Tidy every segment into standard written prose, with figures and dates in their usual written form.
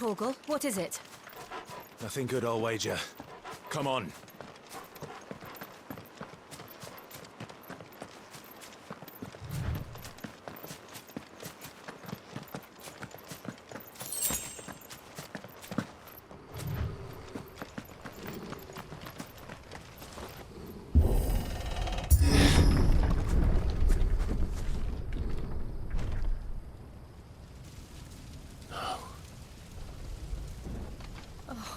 Torgal, what is it? Nothing good, I'll wager. Come on.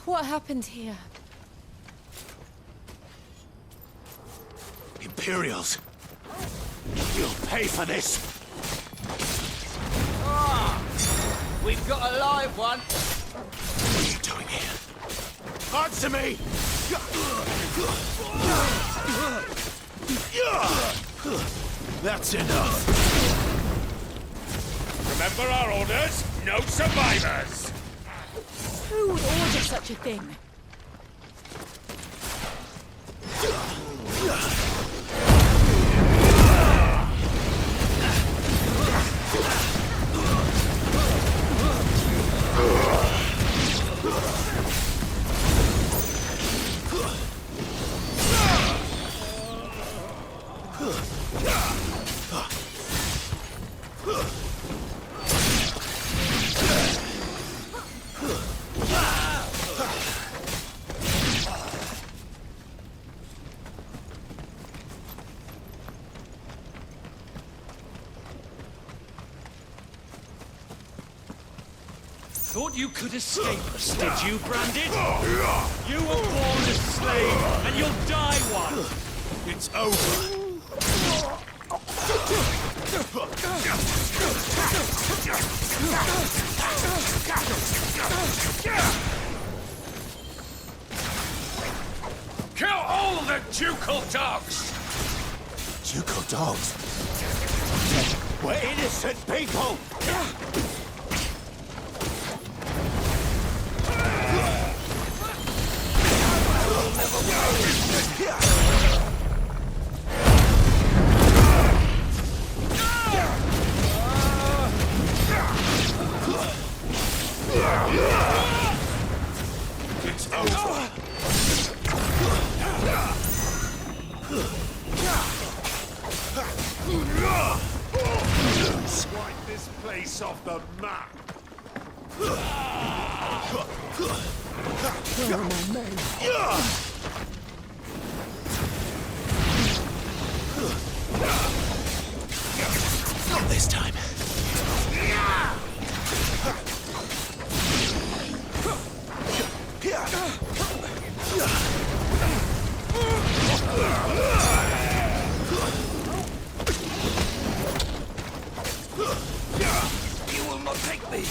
What happened here? Imperials! You'll pay for this! We've got a live one! What are you doing here? Answer me! That's enough! Remember our orders? No survivors! Who would order such a thing? Thought you could escape us, did you, Branded? You were born a slave, and you'll die one! It's over! Kill all the ducal dogs! Ducal dogs? We're innocent people! It's over! Wipe this place off the map! Not this time. You will not take me!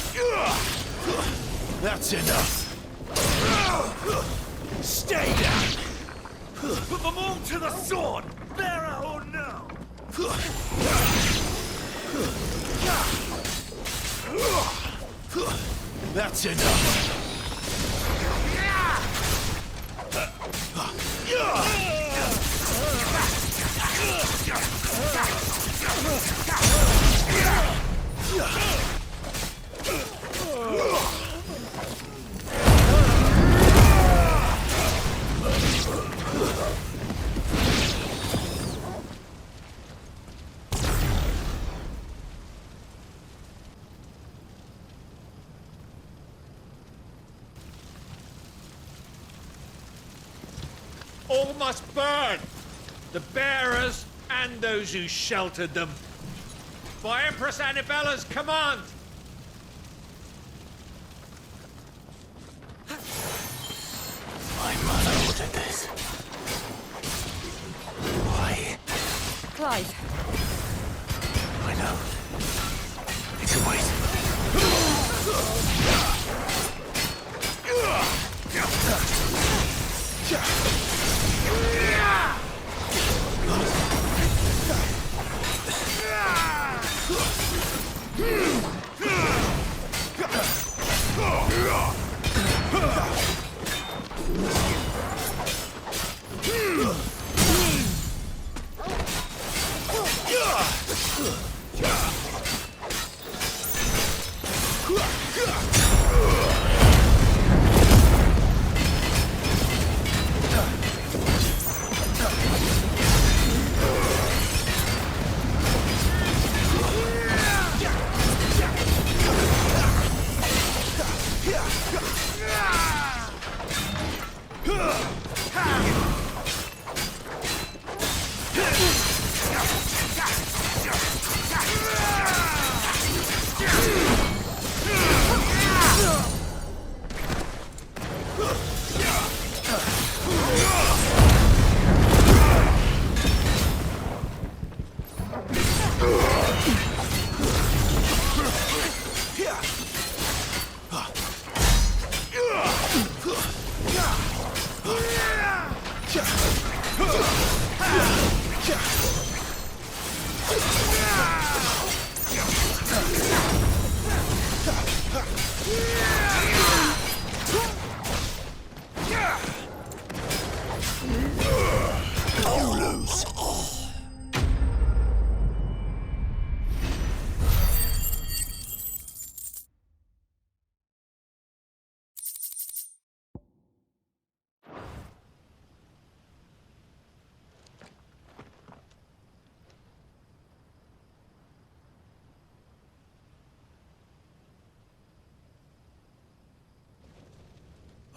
That's enough. Stay down. Put them all to the sword! Bearer or no! That's enough. All must burn! The bearers and those who sheltered them. By Empress Annibella's command! My mother ordered this. Why? Clive. I know. It can wait.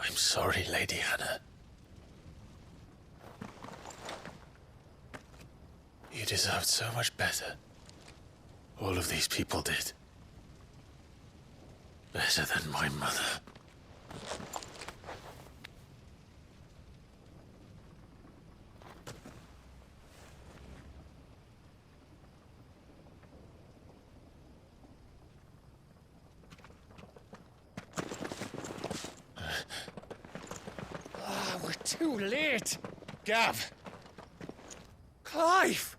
I'm sorry, Lady Hannah. You deserved so much better. All of these people did. Better than my mother. We're too late. Gav! Clive!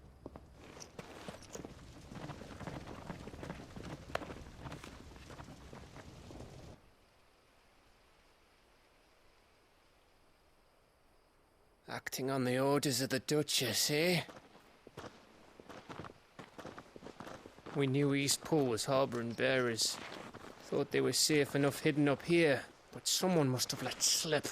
Acting on the orders of the Duchess, eh? We knew East Pool was harbouring bearers. Thought they were safe enough hidden up here, but someone must have let slip.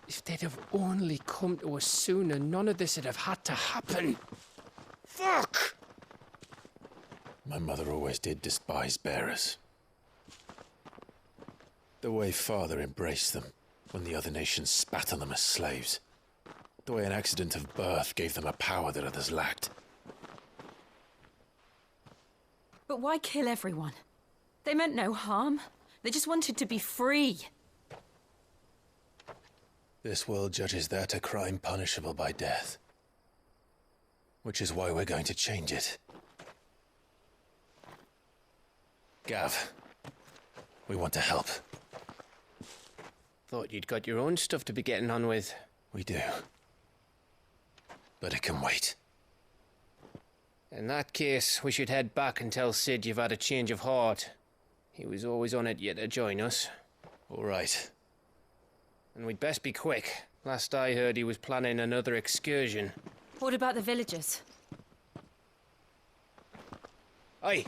If they'd have only come to us sooner, none of this would have had to happen. Fuck! My mother always did despise bearers. The way Father embraced them when the other nations spat on them as slaves. The way an accident of birth gave them a power that others lacked. But why kill everyone? They meant no harm. They just wanted to be free. This world judges that a crime punishable by death. Which is why we're going to change it. Gav, we want to help. Thought you'd got your own stuff to be getting on with. We do. But it can wait. In that case, we should head back and tell Sid you've had a change of heart. He was always on it yet to join us. All right. And we'd best be quick. Last I heard, he was planning another excursion. What about the villagers? Aye.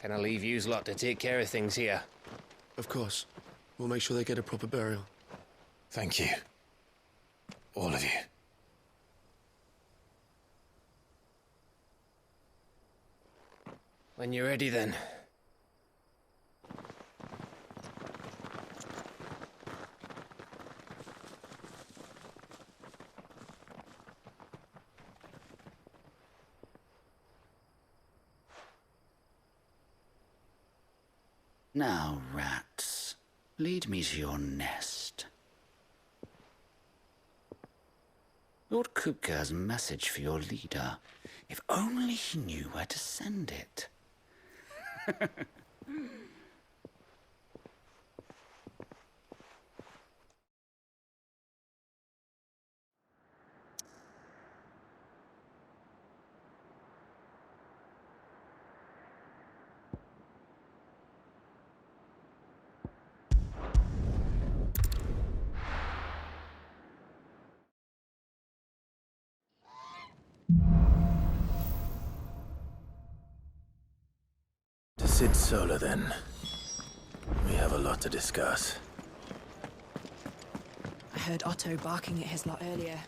Can I leave yous lot to take care of things here? Of course. We'll make sure they get a proper burial. Thank you. All of you. When you're ready, then. Now, rats, lead me to your nest. Lord Kupka has a message for your leader. If only he knew where to send it. To Sid Solar, then. We have a lot to discuss. I heard Otto barking at his lot earlier.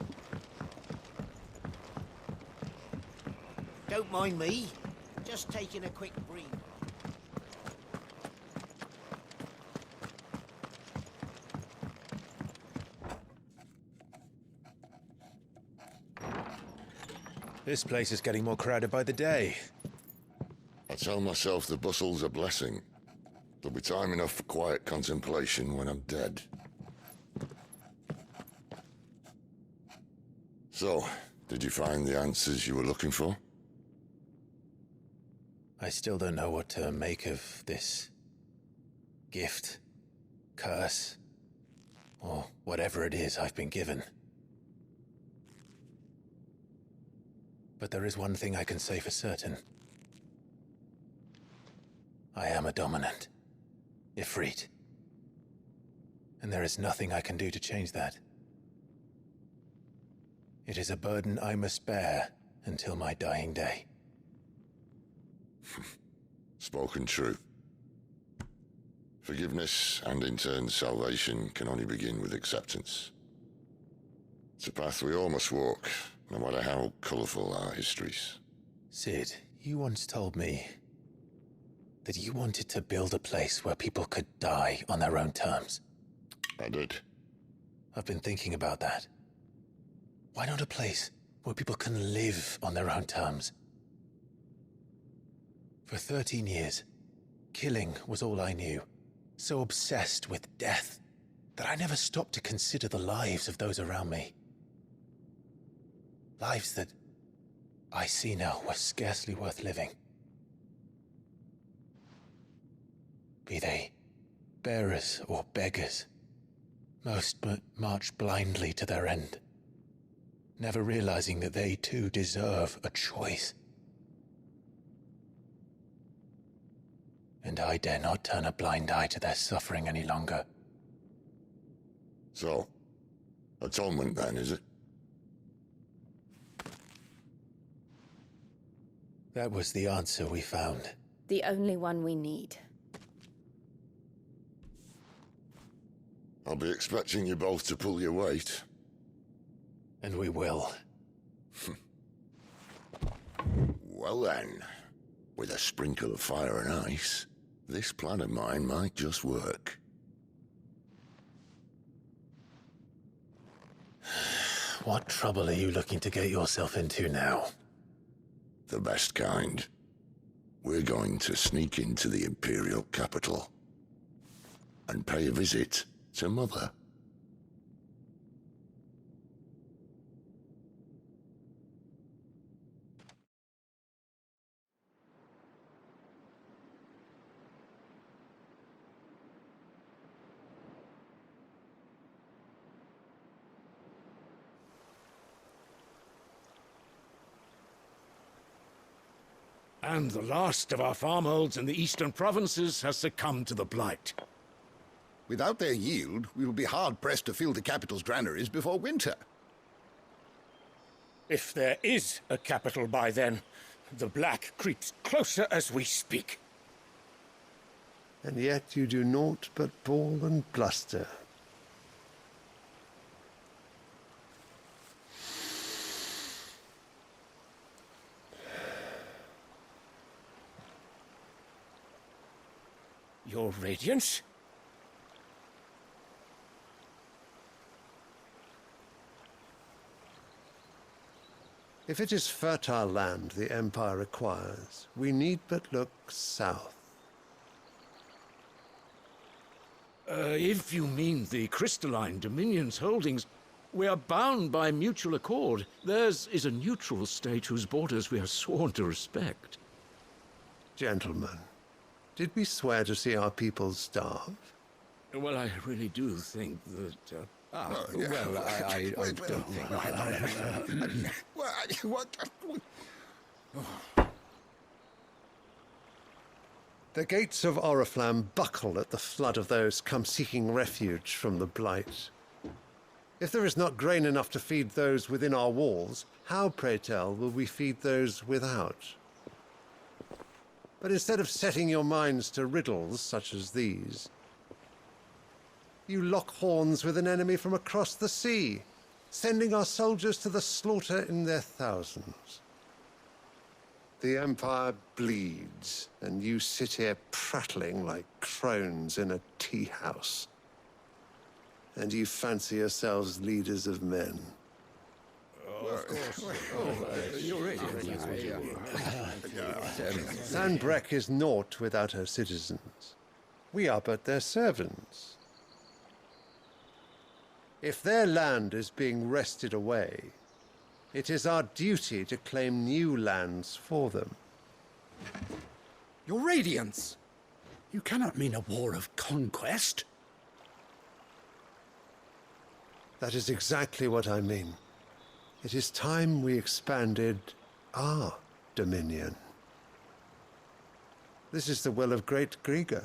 Don't mind me. Just taking a quick breathe. This place is getting more crowded by the day. I tell myself the bustle's a blessing. There'll be time enough for quiet contemplation when I'm dead. So, did you find the answers you were looking for? I still don't know what to make of this gift, curse, or whatever it is I've been given. But there is one thing I can say for certain. I am a dominant, Ifrit. And there is nothing I can do to change that. It is a burden I must bear until my dying day. Spoken true. Forgiveness, and in turn salvation, can only begin with acceptance. It's a path we all must walk, no matter how colourful our histories. Sid, you once told me that you wanted to build a place where people could die on their own terms. I did. I've been thinking about that. Why not a place where people can live on their own terms? For 13 years, killing was all I knew. So obsessed with death that I never stopped to consider the lives of those around me. Lives that I see now were scarcely worth living. Be they bearers or beggars, most but march blindly to their end, never realizing that they too deserve a choice. And I dare not turn a blind eye to their suffering any longer. So, atonement then, is it? That was the answer we found. The only one we need. I'll be expecting you both to pull your weight. And we will. Well then, with a sprinkle of fire and ice, this plan of mine might just work. What trouble are you looking to get yourself into now? The best kind. We're going to sneak into the Imperial capital and pay a visit to Mother. And the last of our farmholds in the eastern provinces has succumbed to the blight. Without their yield, we will be hard-pressed to fill the capital's granaries before winter. If there is a capital by then, the black creeps closer as we speak. And yet you do naught but bawl and bluster. Your Radiance? If it is fertile land the Empire requires, we need but look south. If you mean the crystalline Dominion's holdings, we are bound by mutual accord. Theirs is a neutral state whose borders we are sworn to respect. Gentlemen, did we swear to see our people starve? Well, I really do think that... Well, I don't think... The gates of Oriflamme buckle at the flood of those come seeking refuge from the blight. If there is not grain enough to feed those within our walls, how, pray tell, will we feed those without? But instead of setting your minds to riddles such as these, you lock horns with an enemy from across the sea, sending our soldiers to the slaughter in their thousands. The Empire bleeds, and you sit here prattling like crones in a tea-house. And you fancy yourselves leaders of men. Landbrek is naught without her citizens. We are but their servants. If their land is being wrested away, it is our duty to claim new lands for them. Your Radiance! You cannot mean a war of conquest. That is exactly what I mean. It is time we expanded our dominion. This is the will of great Grieger.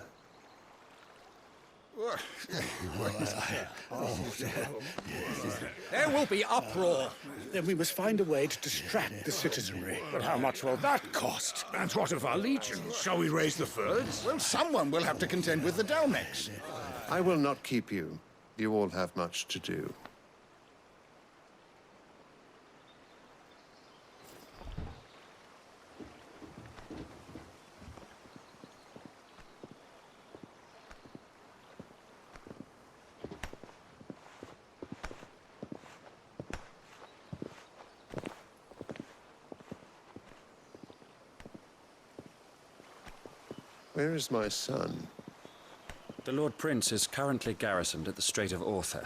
There will be uproar. Then we must find a way to distract the citizenry. But how much will that cost? And what of our legions? Shall we raise the Firds? Well, someone will have to contend with the Dalnecs. I will not keep you. You all have much to do. Where is my son? The Lord Prince is currently garrisoned at the Strait of Arthur.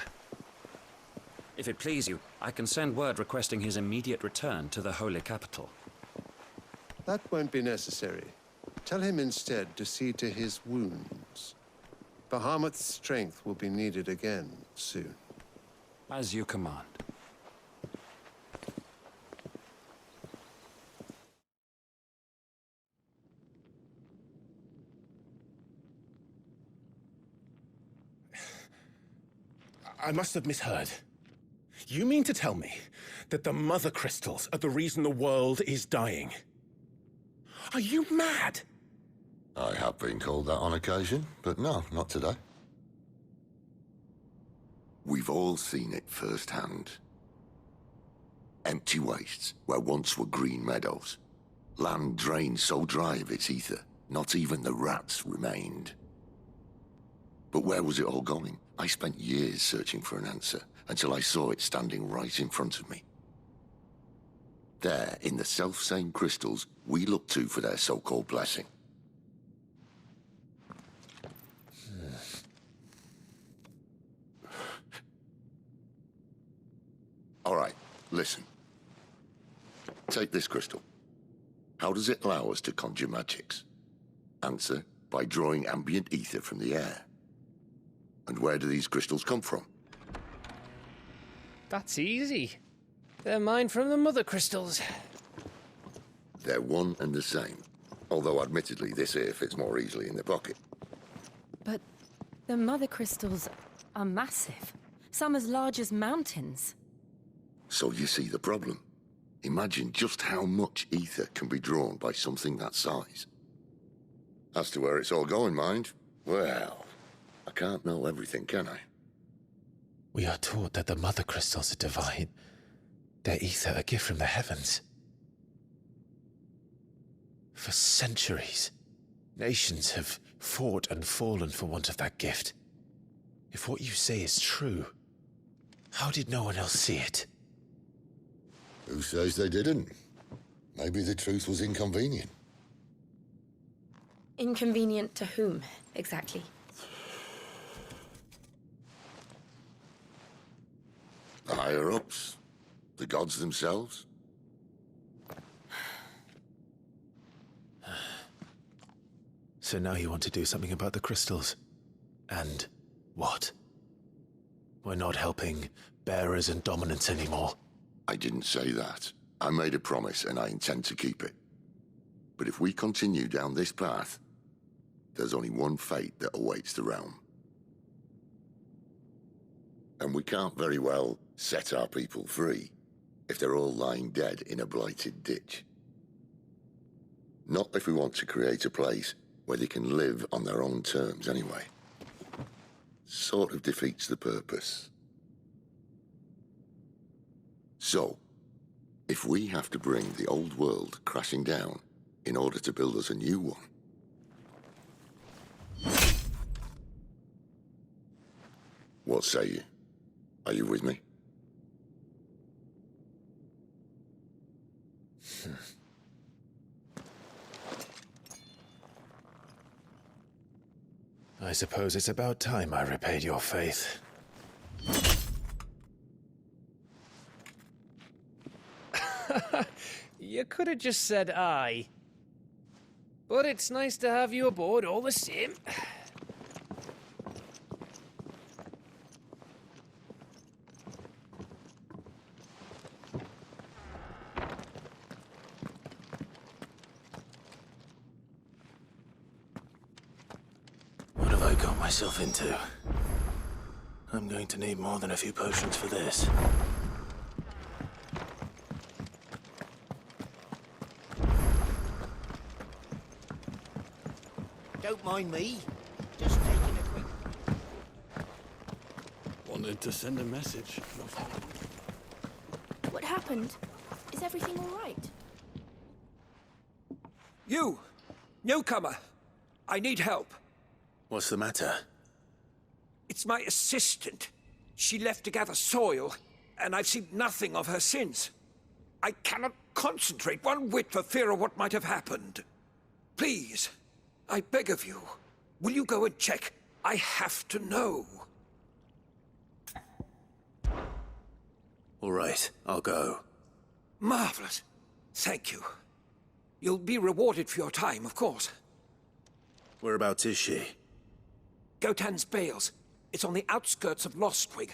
If it please you, I can send word requesting his immediate return to the Holy Capital. That won't be necessary. Tell him instead to see to his wounds. Bahamut's strength will be needed again soon. As you command. I must have misheard. You mean to tell me that the Mother Crystals are the reason the world is dying? Are you mad? I have been called that on occasion, but no, not today. We've all seen it firsthand. Empty wastes where once were green meadows. Land drained so dry of its ether, not even the rats remained. But where was it all going? I spent years searching for an answer, until I saw it standing right in front of me. There, in the self-same crystals we look to for their so-called blessing. All right, listen. Take this crystal. How does it allow us to conjure magics? Answer, by drawing ambient ether from the air. And where do these crystals come from? That's easy. They're mine from the Mother Crystals. They're one and the same. Although admittedly this here fits more easily in the pocket. But the Mother Crystals are massive. Some as large as mountains. So you see the problem. Imagine just how much ether can be drawn by something that size. As to where it's all going, mind, well, I can't know everything, can I? We are taught that the Mother Crystals are divine. Their ether a gift from the heavens. For centuries, nations have fought and fallen for want of that gift. If what you say is true, how did no one else see it? Who says they didn't? Maybe the truth was inconvenient. Inconvenient to whom, exactly? The higher-ups? The gods themselves? So now you want to do something about the crystals. And what? We're not helping bearers and dominants anymore. I didn't say that. I made a promise and I intend to keep it. But if we continue down this path, there's only one fate that awaits the realm. And we can't very well set our people free if they're all lying dead in a blighted ditch. Not if we want to create a place where they can live on their own terms anyway. Sort of defeats the purpose. So, if we have to bring the old world crashing down in order to build us a new one, what say you? Are you with me? I suppose it's about time I repaid your faith. You could have just said aye. But it's nice to have you aboard all the same. What have I got myself into? I'm going to need more than a few potions for this. Don't mind me. Just taking a quick... Wanted to send a message. What happened? Is everything all right? You! Newcomer! I need help. What's the matter? It's my assistant. She left to gather soil, and I've seen nothing of her since. I cannot concentrate one whit for fear of what might have happened. Please, I beg of you, will you go and check? I have to know. All right, I'll go. Marvelous. Thank you. You'll be rewarded for your time, of course. Whereabouts is she? Gotan's Bales. It's on the outskirts of Lostwig.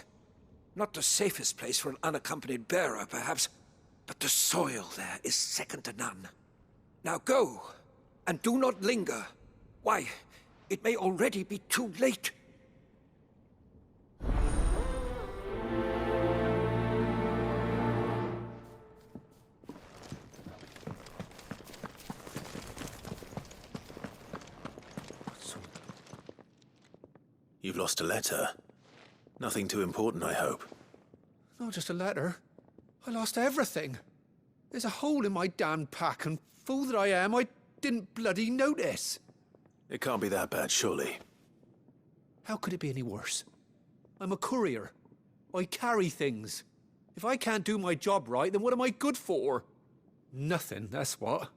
Not the safest place for an unaccompanied bearer, perhaps, but the soil there is second to none. Now go, and do not linger. Why, it may already be too late. You've lost a letter. Nothing too important, I hope. Not just a letter. I lost everything. There's a hole in my damn pack, and fool that I am, I didn't bloody notice. It can't be that bad, surely. How could it be any worse? I'm a courier. I carry things. If I can't do my job right, then what am I good for? Nothing, that's what.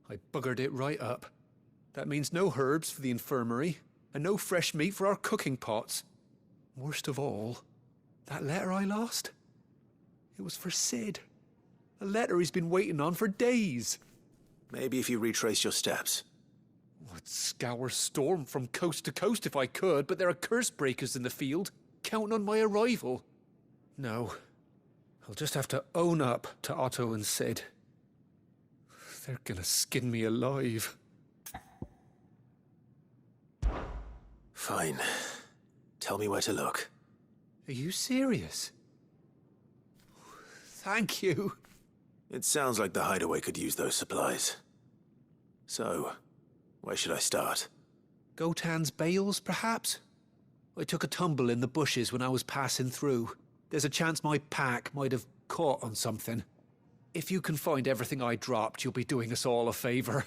I buggered it right up. That means no herbs for the infirmary, and no fresh meat for our cooking pots. Worst of all, that letter I lost? It was for Sid. A letter he's been waiting on for days. Maybe if you retrace your steps. I'd scour Storm from coast to coast if I could, but there are curse breakers in the field, counting on my arrival. No, I'll just have to own up to Otto and Sid. They're gonna skin me alive. Fine. Tell me where to look. Are you serious? Thank you. It sounds like the hideaway could use those supplies. So, where should I start? Gotan's Bales, perhaps? I took a tumble in the bushes when I was passing through. There's a chance my pack might have caught on something. If you can find everything I dropped, you'll be doing us all a favor.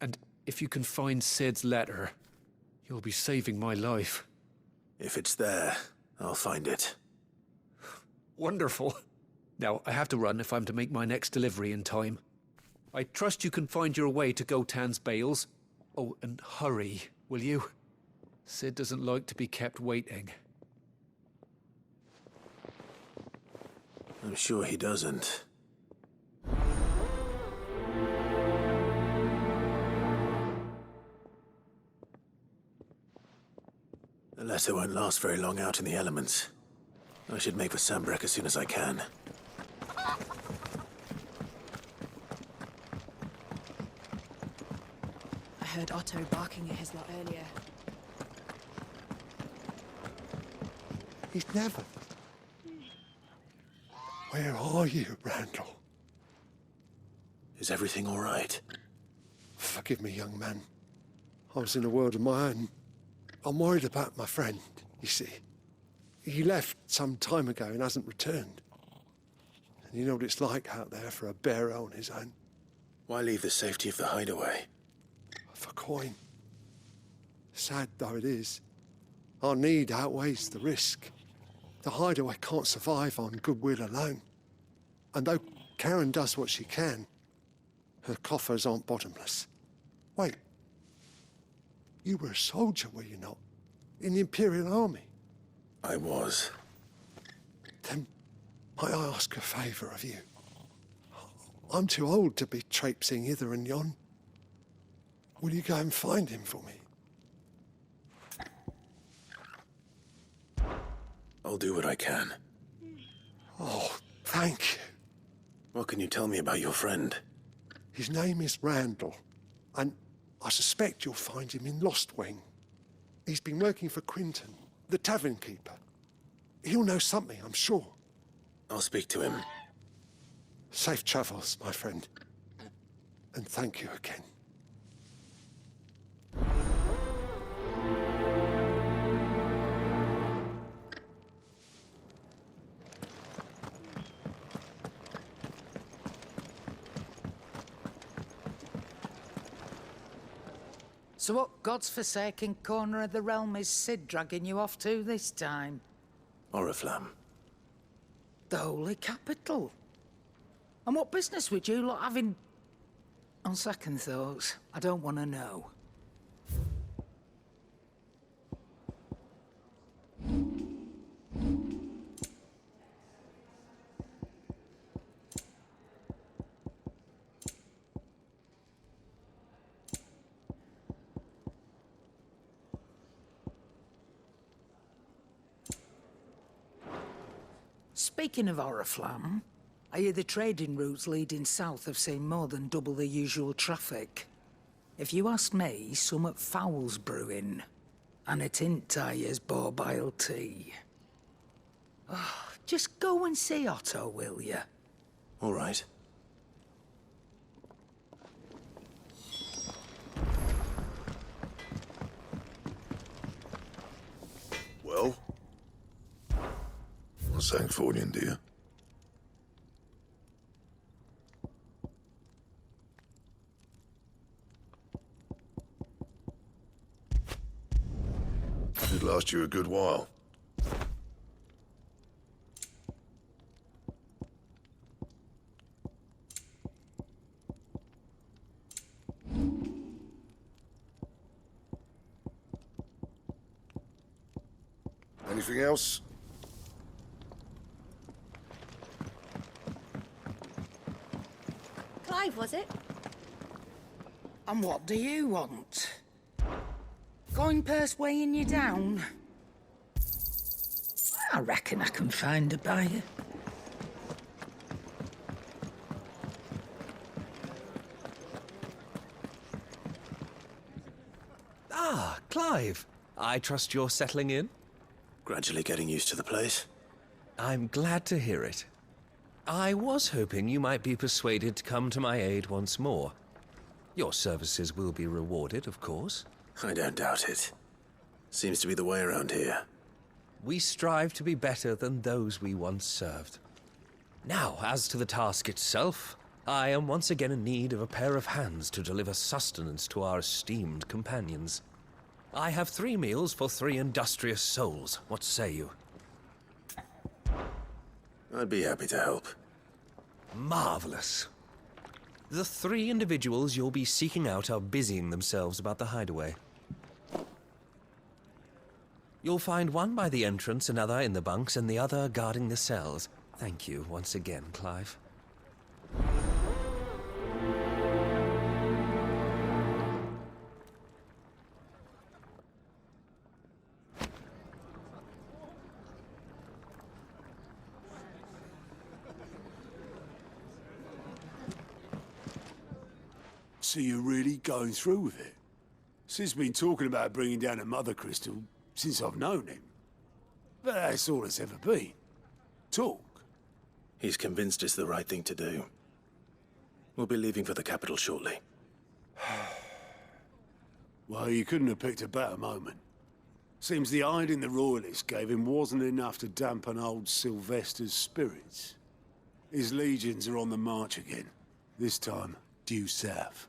And if you can find Sid's letter, you'll be saving my life. If it's there, I'll find it. Wonderful. Now, I have to run if I'm to make my next delivery in time. I trust you can find your way to Gotan's Bales. Oh, and hurry, will you? Sid doesn't like to be kept waiting. I'm sure he doesn't. The letter won't last very long out in the elements. I should make for Sambrek as soon as I can. I heard Otto barking at his lot earlier. He's never. Where are you, Randall? Is everything all right? Forgive me, young man. I was in a world of my own. I'm worried about my friend, you see. He left some time ago and hasn't returned. And you know what it's like out there for a bearer on his own. Why leave the safety of the hideaway? For coin. Sad though it is, our need outweighs the risk. The hideaway can't survive on goodwill alone. And though Karen does what she can, her coffers aren't bottomless. Wait. You were a soldier, were you not? In the Imperial Army? I was. Then might I ask a favour of you? I'm too old to be traipsing hither and yon. Will you go and find him for me? I'll do what I can. Oh, thank you. What can you tell me about your friend? His name is Randall, and I suspect you'll find him in Lost Wing. He's been working for Quinton, the tavern keeper. He'll know something, I'm sure. I'll speak to him. Safe travels, my friend. And thank you again. So what God's forsaken corner of the realm is Sid dragging you off to this time? Oriflamme. The holy capital. And what business would you lot have in... On second thoughts, I don't want to know. Speaking of Oriflamme, I hear the trading routes leading south have seen more than double the usual traffic. If you ask me, summat foul's brewing. And it ain't Tyre's borbile tea. Oh, just go and see Otto, will you? All right. Well? What's Sancfordian, dear? Did last you a good while. Anything else? Clive, was it? And what do you want? Going purse weighing you down? I reckon I can find a buyer. Ah, Clive. I trust you're settling in? Gradually getting used to the place. I'm glad to hear it. I was hoping you might be persuaded to come to my aid once more. Your services will be rewarded, of course. I don't doubt it. Seems to be the way around here. We strive to be better than those we once served. Now, as to the task itself, I am once again in need of a pair of hands to deliver sustenance to our esteemed companions. I have 3 meals for 3 industrious souls. What say you? I'd be happy to help. Marvelous. The 3 individuals you'll be seeking out are busying themselves about the hideaway. You'll find one by the entrance, another in the bunks, and the other guarding the cells. Thank you once again, Clive. So you're really going through with it? Sid's been talking about bringing down a mother crystal since I've known him. But that's all it's ever been. Talk. He's convinced it's the right thing to do. We'll be leaving for the capital shortly. Well, you couldn't have picked a better moment. Seems the hiding the Royalists gave him wasn't enough to dampen old Sylvester's spirits. His legions are on the march again. This time, due south.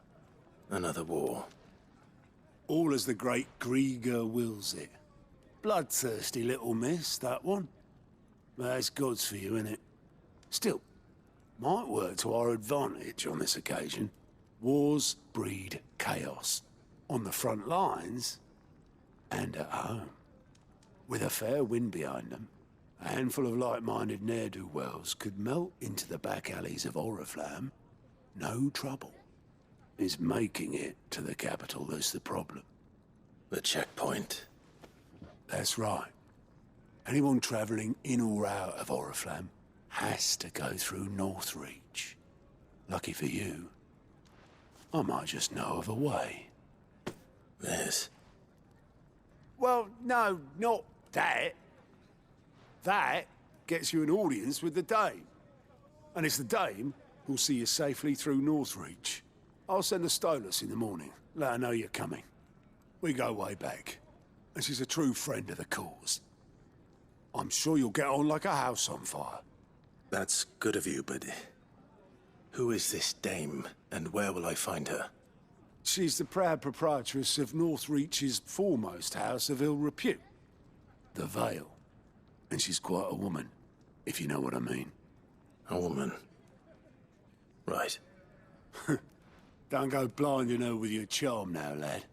Another war. All as the great Grieger wills it. Bloodthirsty little miss, that one. That's God's for you, innit? Still, might work to our advantage on this occasion. Wars breed chaos. On the front lines, and at home. With a fair wind behind them, a handful of like-minded ne'er-do-wells could melt into the back alleys of Oriflamme. No trouble. It's making it to the capital that's the problem. The checkpoint. That's right. Anyone travelling in or out of Oriflamme has to go through Northreach. Lucky for you, I might just know of a way. This? Well, no, not that. That gets you an audience with the Dame. And it's the Dame who'll see you safely through Northreach. I'll send the Stolas in the morning, let her know you're coming. We go way back, and she's a true friend of the cause. I'm sure you'll get on like a house on fire. That's good of you, but who is this Dame, and where will I find her? She's the proud proprietress of Northreach's foremost house of ill repute, the Vale. And she's quite a woman, if you know what I mean. A woman? Right. Don't go blinding her with your charm now, lad.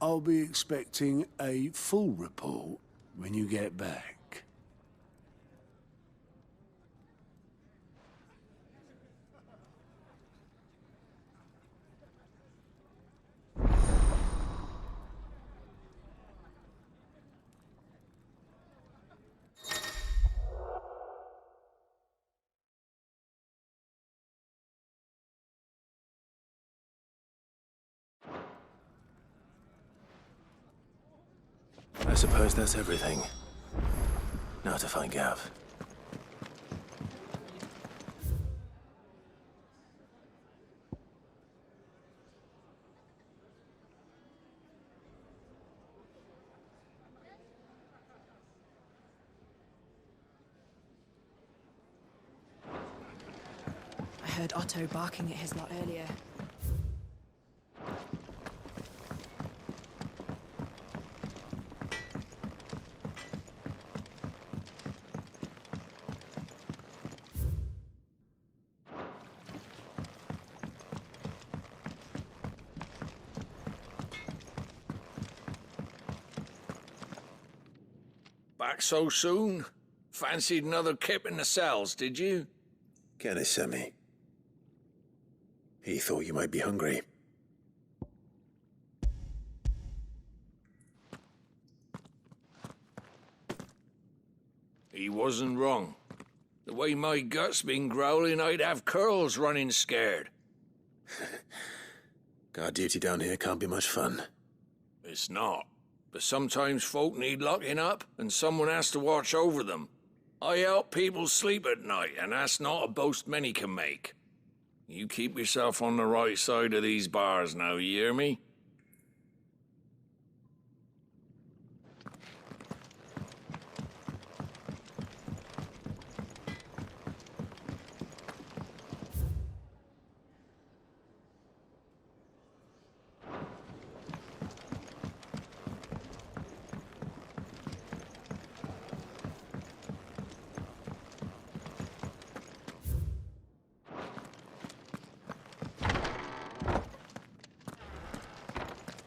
I'll be expecting a full report when you get back. I suppose that's everything. Now to find Gav. I heard Otto barking at his lot earlier. Back so soon? Fancied another kip in the cells, did you? Kenneth sent me. He thought you might be hungry. He wasn't wrong. The way my gut's been growling, I'd have curls running scared. Guard duty down here can't be much fun. It's not. But sometimes folk need locking up, and someone has to watch over them. I help people sleep at night, and that's not a boast many can make. You keep yourself on the right side of these bars now, you hear me?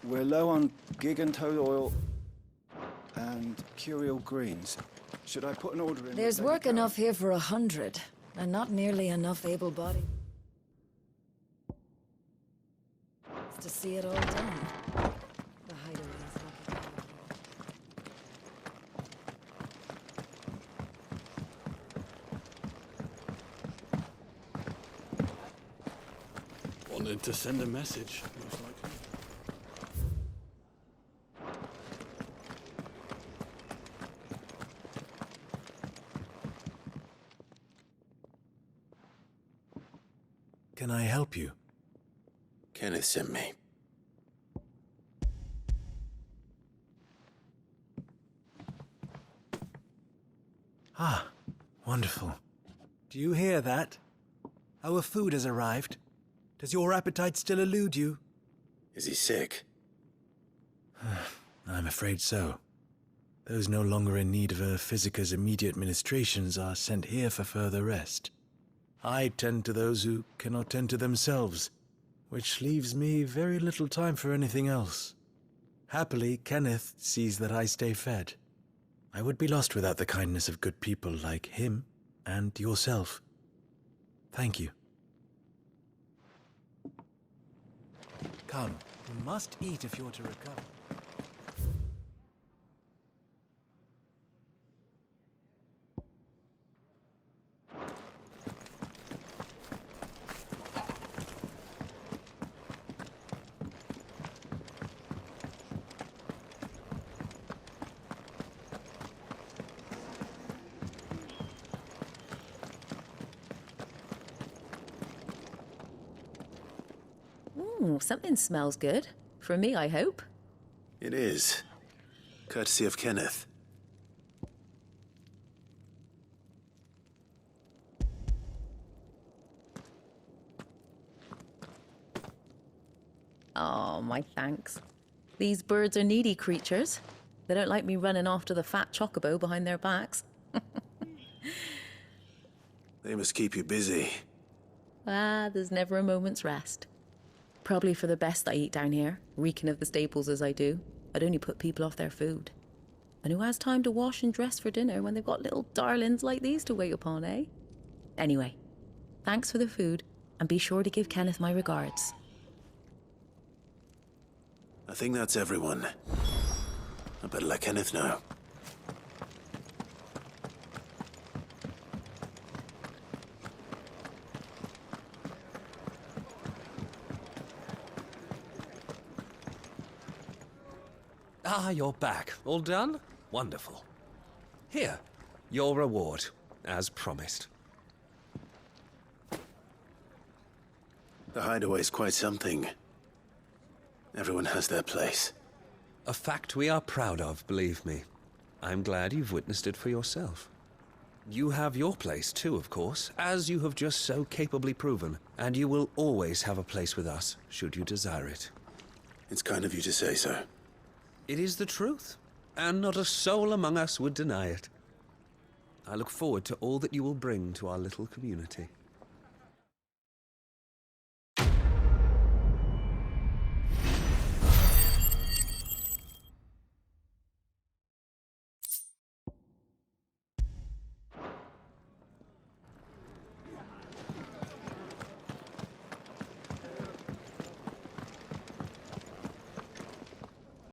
We're low on gig and toad oil and curial greens. Should I put an order in? There's work enough here for 100, and not nearly enough able-bodied to see it all done. The hideaways Wanted to send a message, most likely. Can I help you? Kenneth sent me. Ah, wonderful. Do you hear that? Our food has arrived. Does your appetite still elude you? Is he sick? I'm afraid so. Those no longer in need of a physicker's immediate ministrations are sent here for further rest. I tend to those who cannot tend to themselves, which leaves me very little time for anything else. Happily, Kenneth sees that I stay fed. I would be lost without the kindness of good people like him and yourself. Thank you. Come, you must eat if you're to recover. Something smells good. For me, I hope. It is. Courtesy of Kenneth. Oh, my thanks. These birds are needy creatures. They don't like me running after the fat chocobo behind their backs. They must keep you busy. There's never a moment's rest. Probably for the best I eat down here, reeking of the staples as I do. I'd only put people off their food. And who has time to wash and dress for dinner when they've got little darlings like these to wait upon, eh? Anyway, thanks for the food, and be sure to give Kenneth my regards. I think that's everyone. I better let Kenneth know. Ah, you're back. All done? Wonderful. Here, your reward, as promised. The hideaway's quite something. Everyone has their place. A fact we are proud of, believe me. I'm glad you've witnessed it for yourself. You have your place too, of course, as you have just so capably proven, and you will always have a place with us, should you desire it. It's kind of you to say so. It is the truth, and not a soul among us would deny it. I look forward to all that you will bring to our little community.